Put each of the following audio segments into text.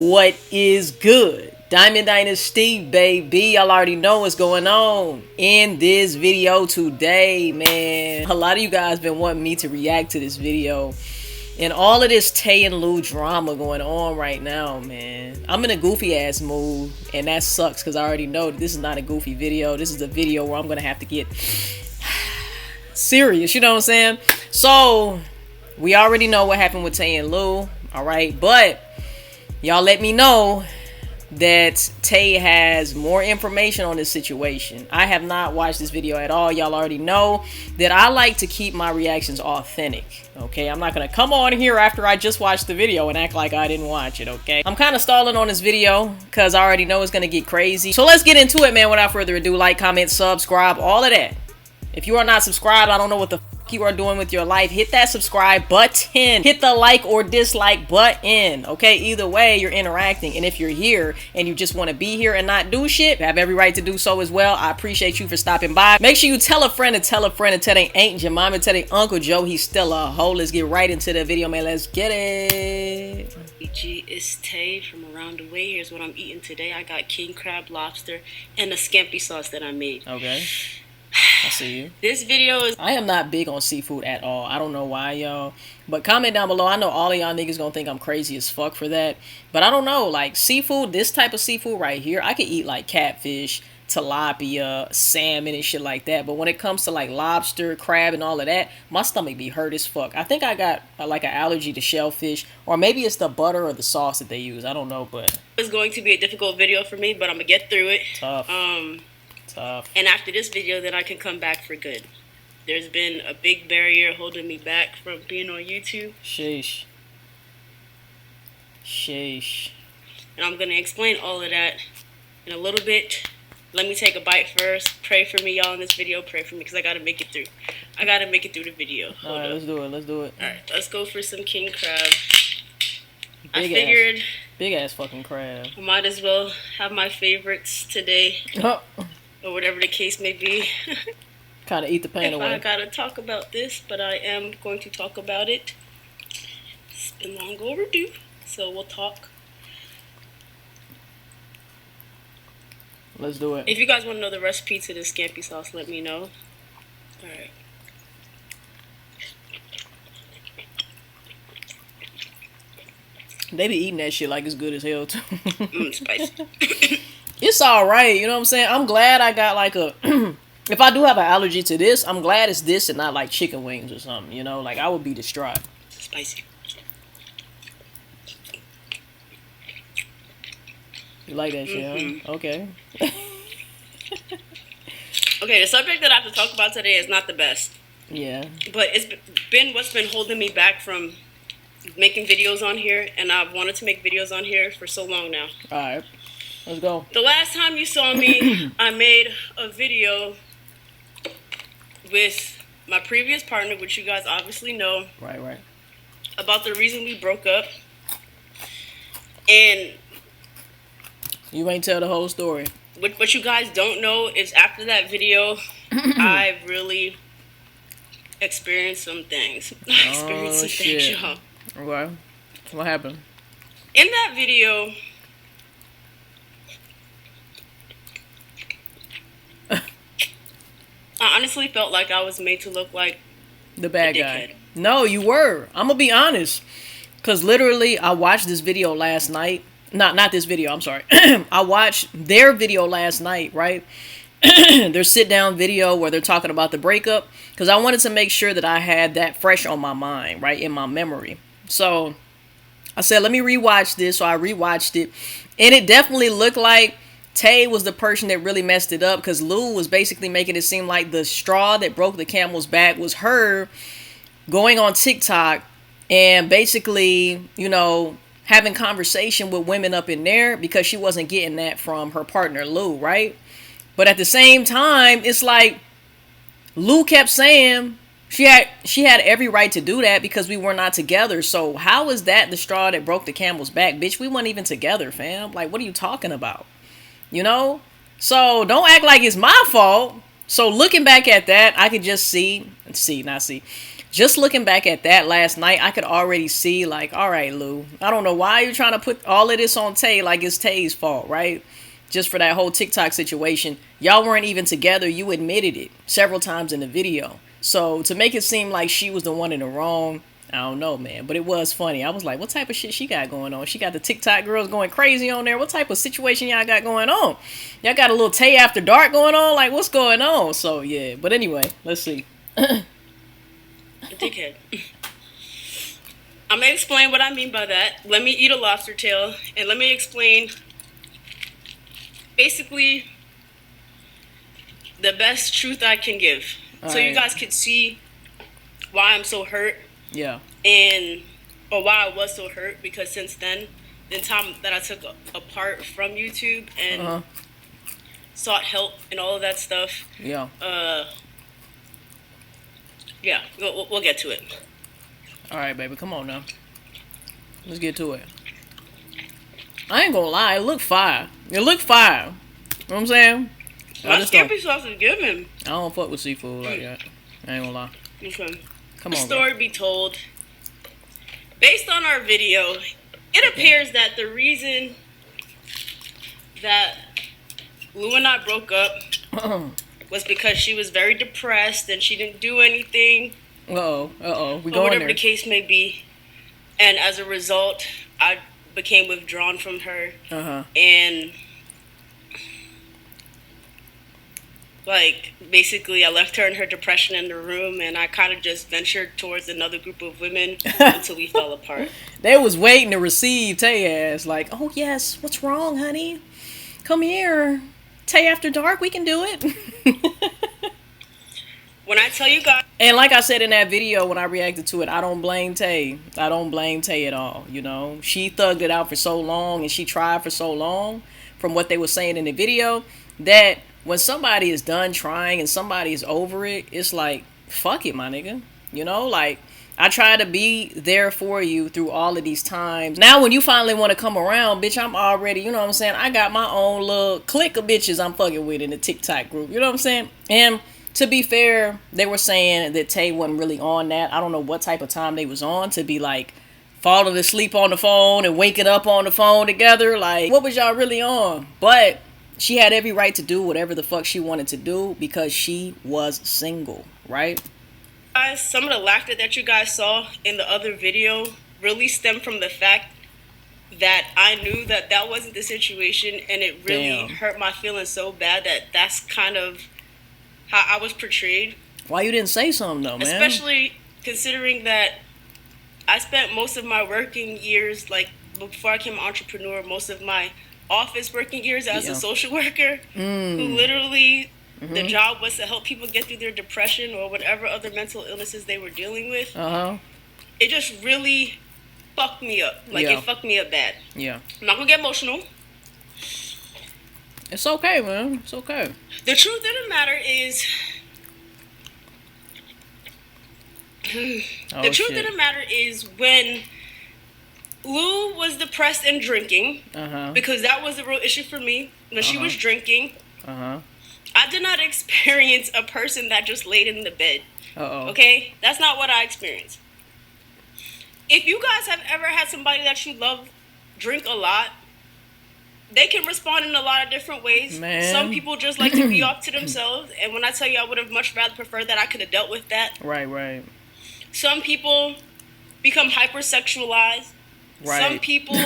What is good? Diamond Dynasty, baby. Y'all already know what's going on in this video today, man. A lot of you guys been wanting me to react to this video. And all of this Tay and Lou drama going on right now, man. I'm in a goofy ass mood, and that sucks because I already know that this is not a goofy video. This is a video where I'm gonna have to get serious, you know what I'm saying? So, we already know what happened with Tay and Lou, alright? But y'all let me know that Tay has more information on this situation. I have not watched this video at all. Y'all already know that I like to keep my reactions authentic, okay? I'm not gonna come on here after I just watched the video and act like I didn't watch it, okay? I'm kind of stalling on this video because I already know it's gonna get crazy. So let's get into it, man. Without further ado, like, comment, subscribe, all of that. If you are not subscribed, I don't know what the you are doing with your life. Hit that subscribe button, hit the like or dislike button, okay? Either way, you're interacting. And if you're here and you just want to be here and not do shit, you have every right to do so as well. I appreciate you for stopping by. Make sure you tell a friend and tell a friend and tell they ain't your mom and tell they Uncle Joe he's still a hoe. Let's get right into the video, man. Let's get it. It's Tay from around the way. Here's what I'm eating today. I got king crab, lobster, and a scampi sauce that I made. Okay, I see you. This video is... I am not big on seafood at all. I don't know why, y'all. But comment down below. I know all of y'all niggas gonna think I'm crazy as fuck for that. But I don't know. Like, seafood, this type of seafood right here, I could eat like catfish, tilapia, salmon, and shit like that. But when it comes to like lobster, crab, and all of that, my stomach be hurt as fuck. I think I got like an allergy to shellfish. Or maybe it's the butter or the sauce that they use. I don't know, but... It's going to be a difficult video for me, but I'm gonna get through it. Tough. Tough. And after this video, then I can come back for good. There's been a big barrier holding me back from being on YouTube. Sheesh. Sheesh. And I'm going to explain all of that in a little bit. Let me take a bite first. Pray for me, y'all, in this video. Pray for me, because I got to make it through. I got to make it through the video. Alright, let's do it. Let's do it. Alright, let's go for some king crab. I figured... Big ass fucking crab. I might as well have my favorites today. Oh. Or whatever the case may be. Kind of eat the pain away. I gotta talk about this, but I am going to talk about it. It's been long overdue, so we'll talk. Let's do it. If you guys want to know the recipe to this scampi sauce, let me know. Alright. They be eating that shit like it's good as hell too. Spicy. It's alright, you know what I'm saying? I'm glad I got like a... If I do have an allergy to this, I'm glad it's this and not like chicken wings or something, you know? Like, I would be distraught. Spicy. You like that shit, huh? Okay. Okay, the subject that I have to talk about today is not the best. Yeah. But it's been what's been holding me back from making videos on here, and I've wanted to make videos on here for so long now. Alright. Let's go. The last time you saw me, I made a video with my previous partner, which you guys obviously know. Right. About the reason we broke up. And you ain't tell the whole story. What you guys don't know is after that video, I really experienced some things. I experienced some things, y'all. Okay. What happened? In that video... I honestly felt like I was made to look like the bad guy. No, you were. I'm gonna be honest. Because literally, I watched this video last night. Not this video, I'm sorry. I watched their video last night, right? Their sit-down video where they're talking about the breakup. Because I wanted to make sure that I had that fresh on my mind, right? In my memory. So, I said, let me rewatch this. So, I rewatched it. And it definitely looked like Tay was the person that really messed it up, because Lou was basically making it seem like the straw that broke the camel's back was her going on TikTok and basically, you know, having conversation with women up in there because she wasn't getting that from her partner Lou, right? But at the same time, it's like Lou kept saying she had every right to do that because we were not together. So how is that the straw that broke the camel's back? Bitch, we weren't even together, fam. Like, what are you talking about? You know? So don't act like it's my fault. So looking back at that, I could just see. just looking back at that last night, I could already see, like, all right, Lou, I don't know why you're trying to put all of this on Tay like it's Tay's fault, right? Just for that whole TikTok situation. Y'all weren't even together. You admitted it several times in the video. So to make it seem like she was the one in the wrong, I don't know, man. But it was funny. I was like, what type of shit she got going on? She got the TikTok girls going crazy on there. What type of situation y'all got going on? Y'all got a little Tay after dark going on? Like, what's going on? So, yeah. But anyway, let's see. A dickhead. I'm going to explain what I mean by that. Let me eat a lobster tail. And let me explain basically the best truth I can give. All so right. you guys can see why I'm so hurt. Yeah. Or why I was so hurt, because since then, the time that I took apart from YouTube and sought help and all of that stuff. Yeah. Yeah, we'll get to it. All right, baby, come on now. Let's get to it. I ain't gonna lie, it looked fire. It looked fire. You know what I'm saying? My scampi sauce is given. I don't fuck with seafood like that. I ain't gonna lie. Okay. Come on, Story be told. Based on our video, it appears that the reason that Lou and I broke up was because she was very depressed and she didn't do anything. We or going whatever there. the case may be. And as a result, I became withdrawn from her. And like, basically, I left her in her depression in the room, and I kind of just ventured towards another group of women until we fell apart. They was waiting to receive Tay ass. Like, oh, yes, what's wrong, honey? Come here. Tay after dark, we can do it. When I tell you guys... And like I said in that video when I reacted to it, I don't blame Tay. I don't blame Tay at all, you know. She thugged it out for so long, and she tried for so long, from what they were saying in the video, that... when somebody is done trying and somebody is over it, it's like, fuck it, my nigga. You know, like, I try to be there for you through all of these times. Now, when you finally want to come around, bitch, I'm already, you know what I'm saying? I got my own little clique of bitches I'm fucking with in the TikTok group. You know what I'm saying? And to be fair, they were saying that Tay wasn't really on that. I don't know what type of time they was on to be like, falling asleep on the phone and waking up on the phone together. Like, what was y'all really on? But... she had every right to do whatever the fuck she wanted to do because she was single, right? Guys, some of the laughter that you guys saw in the other video really stemmed from the fact that I knew that that wasn't the situation, and it really hurt my feelings so bad that that's kind of how I was portrayed. Why you didn't say something though, man? Especially considering that I spent most of my working years, like before I became an entrepreneur, most of my office working years as a social worker, who literally the job was to help people get through their depression or whatever other mental illnesses they were dealing with. It just really fucked me up. Like, it fucked me up bad. Yeah. I'm not gonna get emotional. It's okay, man. It's okay. The truth of the matter is, when Lou was depressed and drinking, because that was the real issue for me. When she was drinking, I did not experience a person that just laid in the bed. Okay? That's not what I experienced. If you guys have ever had somebody that you love drink a lot, they can respond in a lot of different ways. Man. Some people just like to be off to themselves, and when I tell you I would have much rather preferred that, I could have dealt with that. Right. Some people become hypersexualized. Right. Some people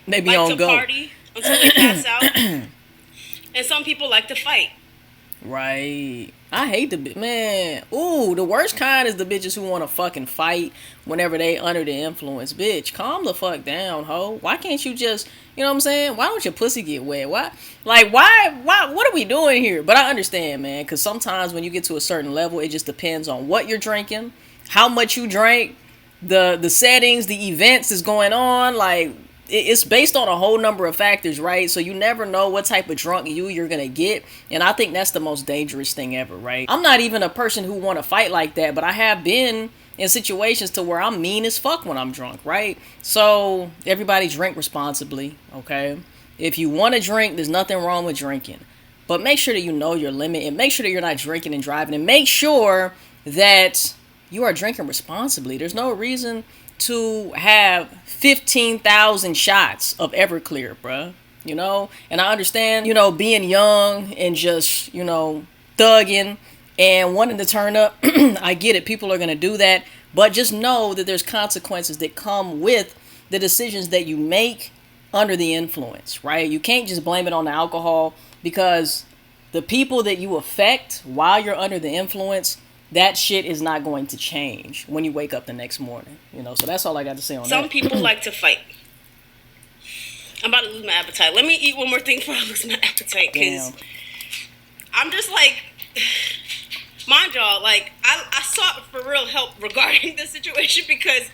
they be like on to go. party until they pass out. And some people like to fight. Right. I hate man. Ooh, the worst kind is the bitches who want to fucking fight whenever they under the influence. Bitch, calm the fuck down, ho. Why can't you just, you know what I'm saying? Why don't your pussy get wet? Why, what are we doing here? But I understand, man, because sometimes when you get to a certain level, it just depends on what you're drinking, how much you drank, the settings, the events is going on. Like, it's based on a whole number of factors, right? So you never know what type of drunk you're gonna get, and I think that's the most dangerous thing ever, right? I'm not even a person who want to fight like that, but I have been in situations to where I'm mean as fuck when I'm drunk, right? So everybody drink responsibly, okay? If you want to drink, there's nothing wrong with drinking, but make sure that you know your limit, and make sure that you're not drinking and driving, and make sure that you are drinking responsibly. There's no reason to have 15,000 shots of Everclear, bruh. You know, and I understand, you know, being young and just, you know, thugging and wanting to turn up. I get it. People are going to do that. But just know that there's consequences that come with the decisions that you make under the influence, right? You can't just blame it on the alcohol, because the people that you affect while you're under the influence, that shit is not going to change when you wake up the next morning. You know, so that's all I got to say on that. Some people like to fight. I'm about to lose my appetite. Let me eat one more thing before I lose my appetite, because I'm just like, mind y'all, like, I sought for real help regarding this situation, because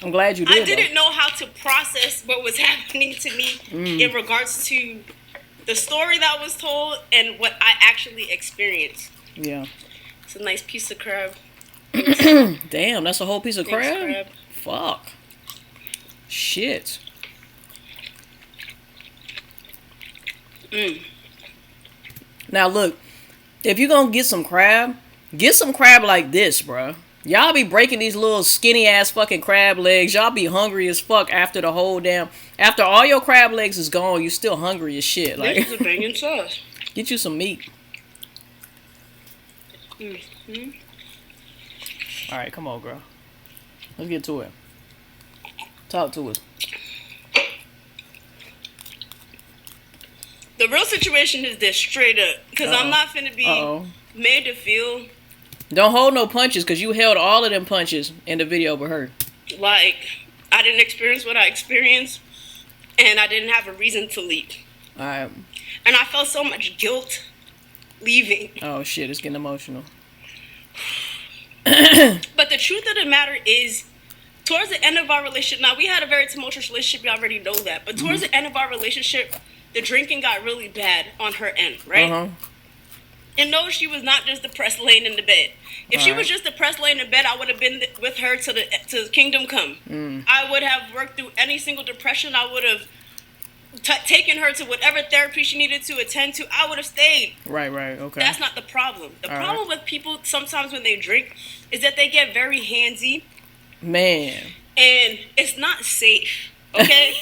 I'm glad you did. I didn't know how to process what was happening to me in regards to the story that was told and what I actually experienced. Yeah. It's a nice piece of crab. Damn, that's a whole piece of crab? Fuck. Shit. Now look, if you're gonna get some crab like this, bruh. Y'all be breaking these little skinny ass fucking crab legs. Y'all be hungry as fuck after the whole damn. After all your crab legs is gone, you still hungry as shit. Like, this is a banging sauce. Get you some meat. All right, come on, girl. Let's get to it. Talk to us. The real situation is this, straight up. Because I'm not finna be made to feel... Don't hold no punches, because you held all of them punches in the video with her. Like, I didn't experience what I experienced, and I didn't have a reason to leave. All right. And I felt so much guilt leaving. Oh, shit, it's getting emotional. But the truth of the matter is, towards the end of our relationship... Now, we had a very tumultuous relationship. You already know that. But towards the end of our relationship... The drinking got really bad on her end, right? And no, she was not just depressed laying in the bed. If she was just depressed laying in bed, I would have been with her to kingdom come. I would have worked through any single depression. I would have taken her to whatever therapy she needed to attend to. I would have stayed. Right, okay. That's not the problem. The problem with people sometimes when they drink is that they get very handsy. Man. And it's not safe. Okay?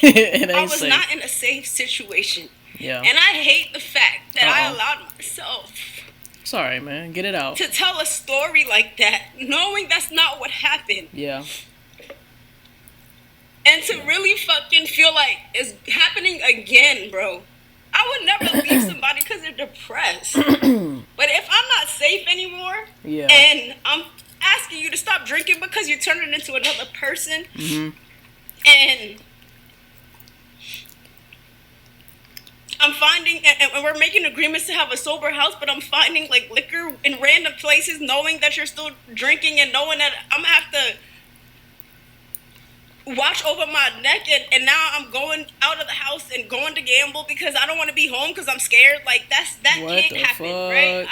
I was not in a safe situation. Yeah. And I hate the fact that I allowed myself. Sorry, man. Get it out. To tell a story like that, knowing that's not what happened. Yeah. And to really fucking feel like it's happening again, bro. I would never leave somebody because they're depressed. But if I'm not safe anymore, and I'm asking you to stop drinking because you're turning into another person, and I'm finding, and we're making agreements to have a sober house, but I'm finding like liquor in random places, knowing that you're still drinking and knowing that I'm gonna have to watch over my neck, and now I'm going out of the house and going to gamble because I don't want to be home because I'm scared. Like that can't happen, right?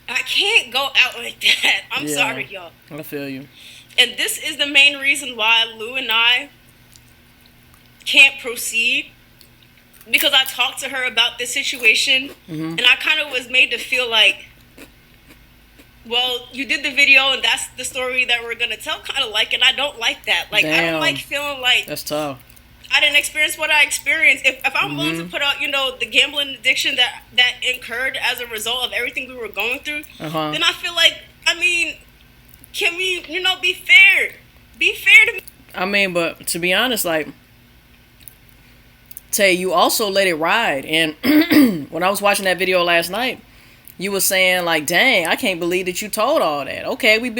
I can't go out like that. I'm sorry, y'all. I feel you. And this is the main reason why Lou and I can't proceed. Because I talked to her about this situation, and I kind of was made to feel like, well, you did the video, and that's the story that we're going to tell, kind of like, and I don't like that. Like, I don't like feeling like... That's tough. I didn't experience what I experienced. If I'm willing to put out, you know, the gambling addiction that incurred as a result of everything we were going through, then I feel like, I mean, can we, you know, be fair? Be fair to me. I mean, but to be honest, like... Tay, you also let it ride, and when I was watching that video last night, you were saying like, "Dang, I can't believe that you told all that." Okay, we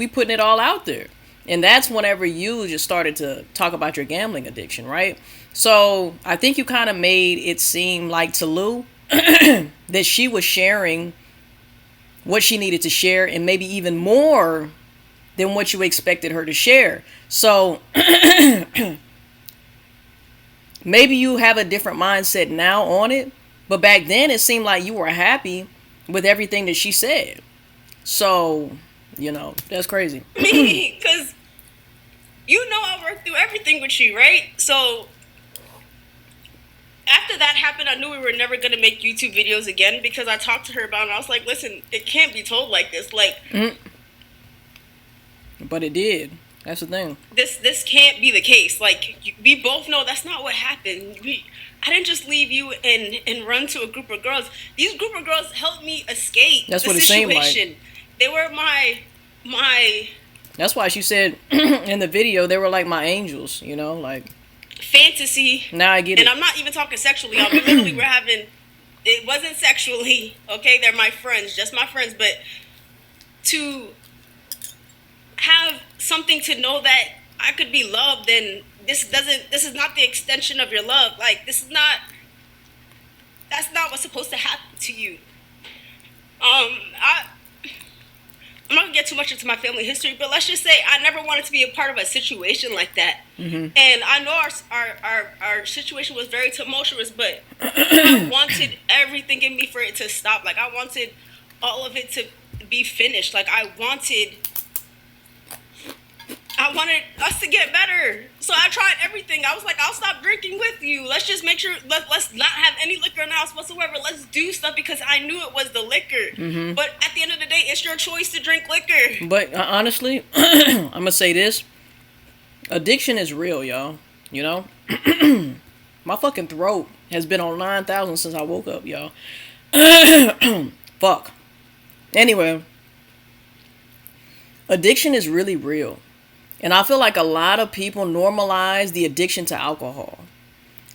putting it all out there, and that's whenever you just started to talk about your gambling addiction, right? So I think you kind of made it seem like to Lou that she was sharing what she needed to share, and maybe even more than what you expected her to share. So. Maybe you have a different mindset now on it, but back then it seemed like you were happy with everything that she said. So, you know, that's crazy. Me, because you know I worked through everything with you, right? So, after that happened, I knew we were never going to make YouTube videos again because I talked to her about it. And I was like, listen, it can't be told like this. Like, But it did. That's the thing. This can't be the case. Like, we both know that's not what happened. I didn't just leave you and run to a group of girls. These group of girls helped me escape that's the what situation. It seemed like. They were my. That's why she said in the video they were like my angels. You know, like fantasy. Now I get it. And I'm not even talking sexually. I mean, literally, we're having. It wasn't sexually. Okay, they're my friends, just my friends. But to have something to know that I could be loved, and this is not the extension of your love. Like, that's not what's supposed to happen to you. I'm not gonna get too much into my family history, but let's just say I never wanted to be a part of a situation like that. Mm-hmm. And I know our situation was very tumultuous, but I wanted everything in me for it to stop. Like, I wanted all of it to be finished. Like, I wanted us to get better. So I tried everything. I was like, I'll stop drinking with you. Let's just make sure, let's not have any liquor in the house whatsoever. Let's do stuff, because I knew it was the liquor. Mm-hmm. But at the end of the day, it's your choice to drink liquor. But honestly, I'm going to say this. Addiction is real, y'all. You know? My fucking throat has been on 9,000 since I woke up, y'all. Fuck. Anyway. Addiction is really real. And I feel like a lot of people normalize the addiction to alcohol.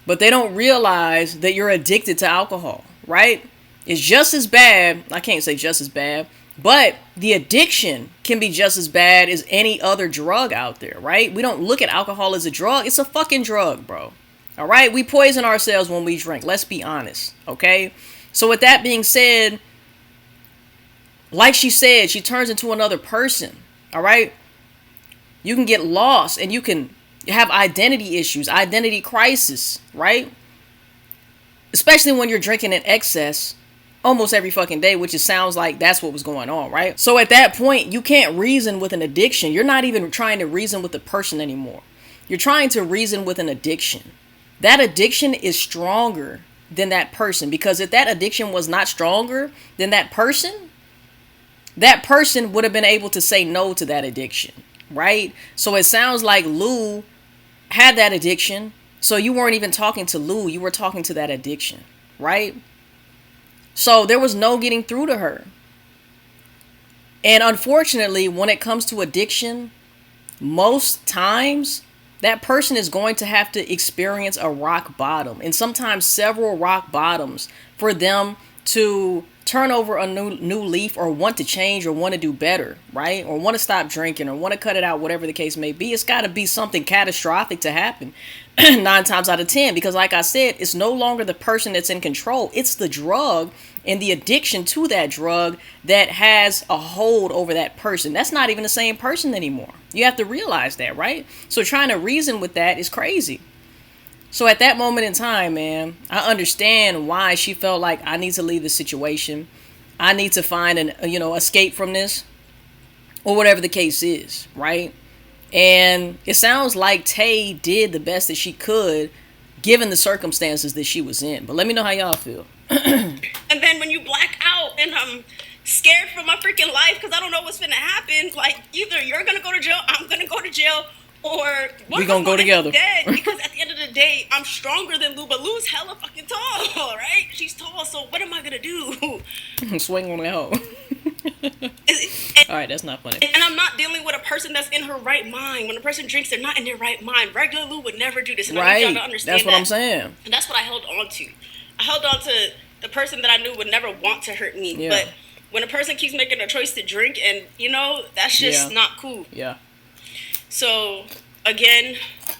But they don't realize that you're addicted to alcohol, right? It's just as bad. I can't say just as bad. But the addiction can be just as bad as any other drug out there, right? We don't look at alcohol as a drug. It's a fucking drug, bro. All right? We poison ourselves when we drink. Let's be honest, okay? So with that being said, like she said, she turns into another person, all right? You can get lost, and you can have identity issues, identity crisis, right? Especially when you're drinking in excess almost every fucking day, which it sounds like that's what was going on, right? So at that point, you can't reason with an addiction. You're not even trying to reason with the person anymore. You're trying to reason with an addiction. That addiction is stronger than that person, because if that addiction was not stronger than that person would have been able to say no to that addiction. Right? So it sounds like Lou had that addiction. So you weren't even talking to Lou. You were talking to that addiction. Right? So there was no getting through to her. And unfortunately, when it comes to addiction, most times that person is going to have to experience a rock bottom, and sometimes several rock bottoms, for them to turn over a new leaf, or want to change, or want to do better, right? Or want to stop drinking, or want to cut it out, whatever the case may be. It's got to be something catastrophic to happen 9 times out of 10, because like I said, it's no longer the person that's in control. It's the drug and the addiction to that drug that has a hold over that person. That's not even the same person anymore. You have to realize that, right? So trying to reason with that is crazy. So at that moment in time, man, I understand why she felt like, I need to leave the situation. I need to find an, escape from this, or whatever the case is, right? And it sounds like Tay did the best that she could, given the circumstances that she was in. But let me know how y'all feel. And then when you black out and I'm scared for my freaking life because I don't know what's finna happen, like, either you're gonna go to jail, I'm gonna go to jail, or we're gonna go together. Dead, because at the end of the day, I'm stronger than Lou, but Lou's hella fucking tall, right? She's tall, so what am I gonna do? Swing on the hoe. All right, that's not funny. And I'm not dealing with a person that's in her right mind. When a person drinks, they're not in their right mind. Regular Lou would never do this, and I need y'all to understand that's what I'm saying. And that's what I held on to. I held on to the person that I knew would never want to hurt me. Yeah. But when a person keeps making a choice to drink, and that's just not cool. Yeah. So, again,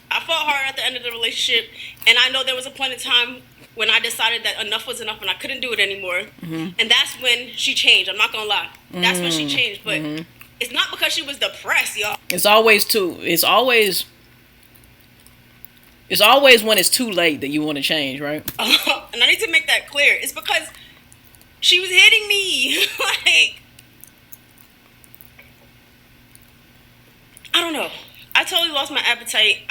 I fought hard at the end of the relationship, and I know there was a point in time when I decided that enough was enough and I couldn't do it anymore. Mm-hmm. And that's when she changed. I'm not going to lie. That's when she changed. But it's not because she was depressed, y'all. It's always when it's too late that you want to change, right? And I need to make that clear. It's because she was hitting me. Like, I don't know. I totally lost my appetite.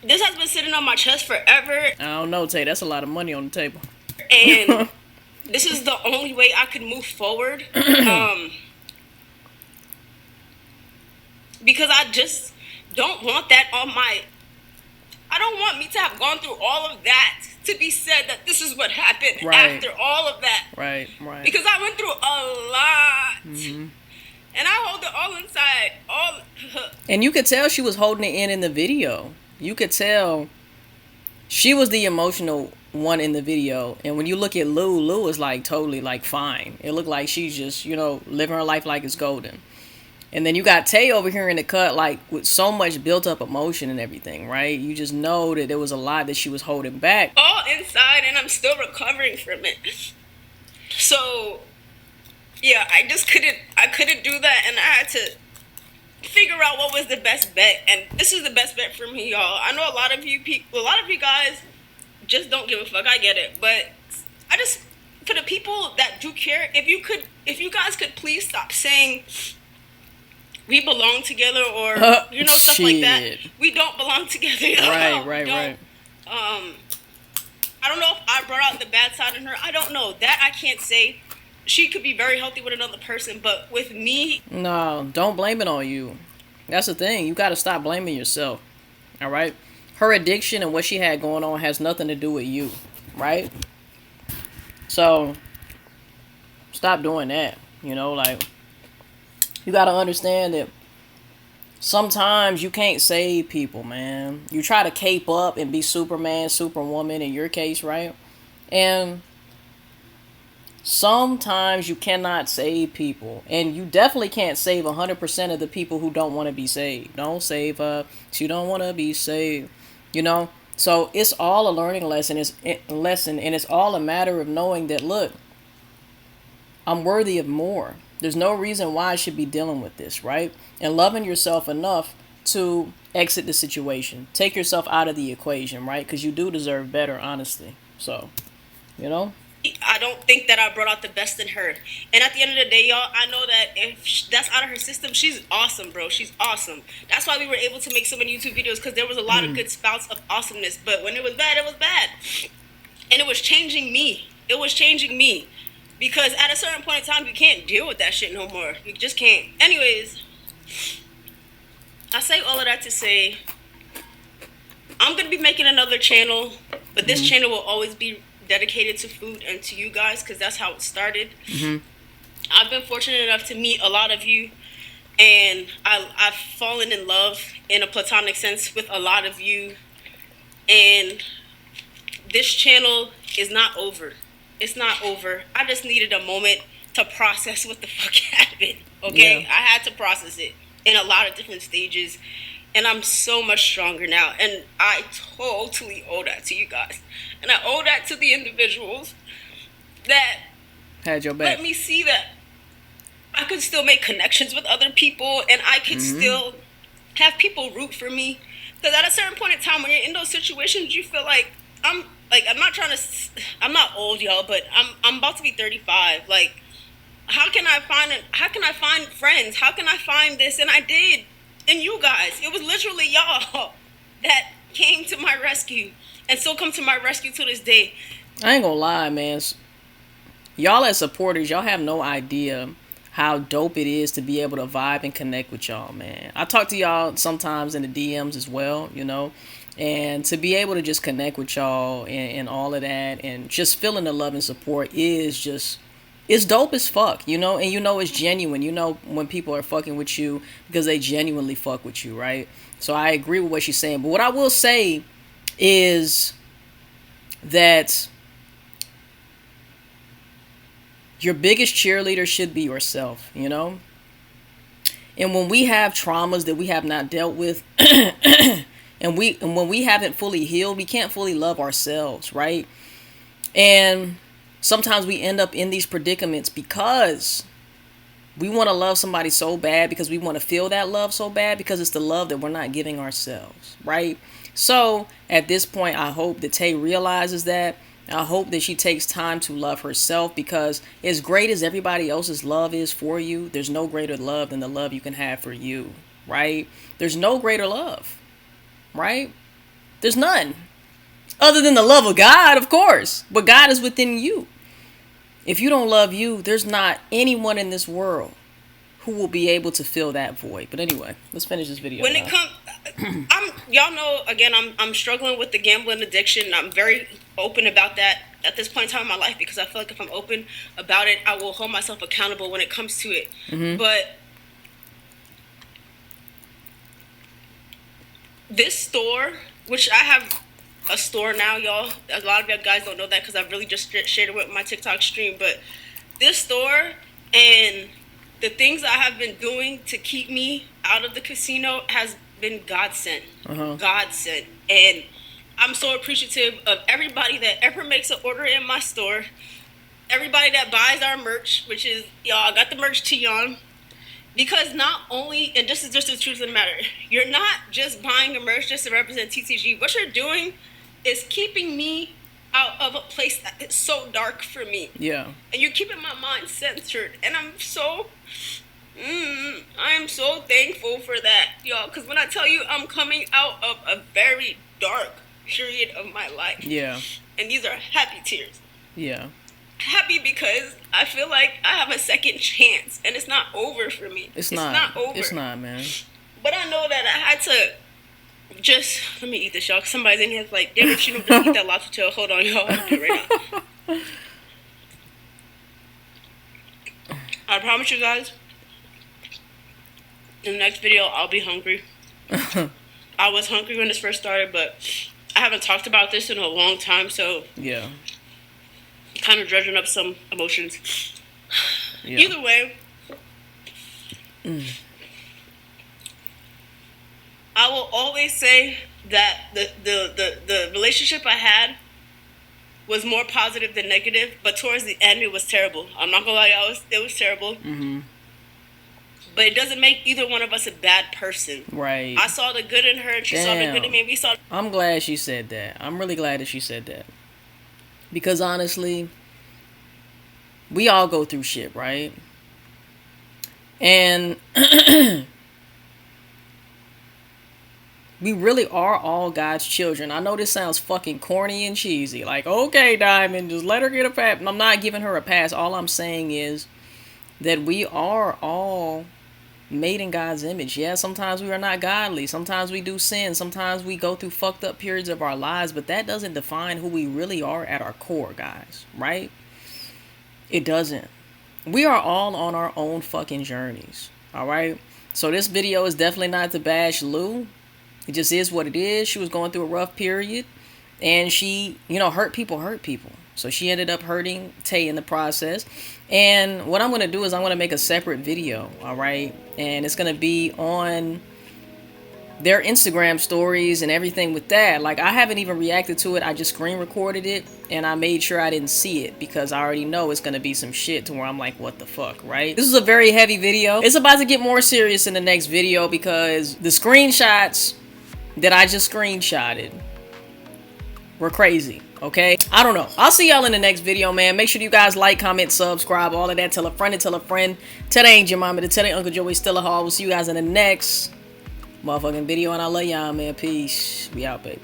This has been sitting on my chest forever. I don't know, Tay. That's a lot of money on the table. And this is the only way I could move forward. because I just don't want that on my. I don't want me to have gone through all of that to be said that this is what happened after all of that. Right. Because I went through a lot. And I hold it all inside. And you could tell she was holding it in the video. You could tell she was the emotional one in the video. And when you look at Lou is like totally like fine. It looked like she's just, living her life like it's golden. And then you got Tay over here in the cut, like with so much built up emotion and everything, right? You just know that there was a lot that she was holding back. All inside, and I'm still recovering from it. So, yeah, I couldn't do that, and I had to figure out what was the best bet. And this is the best bet for me, y'all. I know a lot of you guys just don't give a fuck. I get it, but I just, for the people that do care, if you guys could please stop saying we belong together, or stuff like that. We don't belong together. Right. I don't know if I brought out the bad side in her. I don't know. That I can't say. She could be very healthy with another person, but with me, no, don't blame it on you. That's the thing. You got to stop blaming yourself. All right. Her addiction and what she had going on has nothing to do with you, right? So stop doing that. You got to understand that sometimes you can't save people, man. You try to cape up and be Superman, Superwoman in your case, right? And sometimes you cannot save people. And you definitely can't save 100% of the people who don't want to be saved. Don't save her. She don't want to be saved. So it's all a learning lesson. And it's all a matter of knowing that, look, I'm worthy of more. There's no reason why I should be dealing with this, right? And loving yourself enough to exit the situation. Take yourself out of the equation, right? Because you do deserve better, honestly. So, I don't think that I brought out the best in her. And at the end of the day, y'all, I know that if that's out of her system, she's awesome, bro. She's awesome. That's why we were able to make so many YouTube videos, because there was a lot of good spouts of awesomeness. But when it was bad, it was bad. And it was changing me. Because at a certain point in time, you can't deal with that shit no more. You just can't. Anyways, I say all of that to say, I'm going to be making another channel. But this channel will always be dedicated to food and to you guys, because that's how it started. I've been fortunate enough to meet a lot of you. And I've fallen in love in a platonic sense with a lot of you. And this channel is not over. It's not over. I just needed a moment to process what the fuck happened. Okay? Yeah. I had to process it in a lot of different stages. And I'm so much stronger now. And I totally owe that to you guys. And I owe that to the individuals that had your back. Let me see that I could still make connections with other people. And I could still have people root for me. Because at a certain point in time, when you're in those situations, you feel like I'm not old, y'all, but I'm about to be 35. Like, how can I find friends? How can I find this? And I did. And you guys, it was literally y'all that came to my rescue and still come to my rescue to this day. I ain't gonna lie, man. Y'all as supporters, y'all have no idea how dope it is to be able to vibe and connect with y'all, man. I talk to y'all sometimes in the DMs as well, and to be able to just connect with y'all and all of that, and just feeling the love and support is just, it's dope as fuck, and it's genuine. When people are fucking with you because they genuinely fuck with you, right? So I agree with what she's saying. But what I will say is that your biggest cheerleader should be yourself, And when we have traumas that we have not dealt with, and when we haven't fully healed, we can't fully love ourselves, right? And sometimes we end up in these predicaments because we want to love somebody so bad, because we want to feel that love so bad, because it's the love that we're not giving ourselves, right? So at this point, I hope that Tay realizes that. I hope that she takes time to love herself, because as great as everybody else's love is for you, there's no greater love than the love you can have for you, right? There's no greater love. Right? There's none. Other than the love of God, of course. But God is within you. If you don't love you, there's not anyone in this world who will be able to fill that void. But anyway, let's finish this video. When it comes, y'all know, again, I'm struggling with the gambling addiction. I'm very open about that at this point in time in my life, because I feel like if I'm open about it, I will hold myself accountable when it comes to it. But this store, which I have a store now, y'all. A lot of you guys don't know that because I really just shared it with my TikTok stream. But this store and the things I have been doing to keep me out of the casino has been godsend. Godsend. And I'm so appreciative of everybody that ever makes an order in my store. Everybody that buys our merch, which is, y'all, I got the merch tee on. Because not only, and this is just the truth of the matter, you're not just buying a merch just to represent TTG. What you're doing is keeping me out of a place that is so dark for me. Yeah. And you're keeping my mind centered. And I'm so thankful for that, y'all. Because when I tell you I'm coming out of a very dark period of my life. Yeah. And these are happy tears. Yeah. Happy because I feel like I have a second chance and it's not over for me. It's not over. It's not, man. But I know that I had to just, let me eat this, y'all. Somebody's in here like, damn it, you don't just eat that lobster tail. Hold on, y'all. I'll do it right now. I promise you guys, in the next video, I'll be hungry. I was hungry when this first started, but I haven't talked about this in a long time, so yeah. Kind of dredging up some emotions. Yeah. Either way, I will always say that the relationship I had was more positive than negative, but towards the end it was terrible. I'm not gonna lie, it was terrible. But it doesn't make either one of us a bad person. Right. I saw the good in her, and she saw the good in me. I'm glad she said that. I'm really glad that she said that. Because honestly, we all go through shit, right? And we really are all God's children. I know this sounds fucking corny and cheesy. Like, okay, Diamond, just let her get a pass. I'm not giving her a pass. All I'm saying is that we are all made in God's image. Yeah, sometimes we are not godly. Sometimes we do sin. Sometimes we go through fucked up periods of our lives. But that doesn't define who we really are at our core, guys. Right? It doesn't. We are all on our own fucking journeys. Alright? So this video is definitely not to bash Lou. It just is what it is. She was going through a rough period. And she, hurt people. So she ended up hurting Tay in the process. And what I'm going to do is I'm going to make a separate video, all right? And it's going to be on their Instagram stories and everything with that. Like, I haven't even reacted to it. I just screen recorded it, and I made sure I didn't see it because I already know it's going to be some shit to where I'm like, what the fuck, right? This is a very heavy video. It's about to get more serious in the next video because the screenshots that I just screenshotted were crazy. Okay, I don't know. I'll see y'all in the next video, man. Make sure you guys like, comment, subscribe, all of that. Tell a friend to tell a friend. Tell they ain't your mama to tell their Uncle Joey still a haul. We'll see you guys in the next motherfucking video, and I love y'all, man. Peace. We out, baby.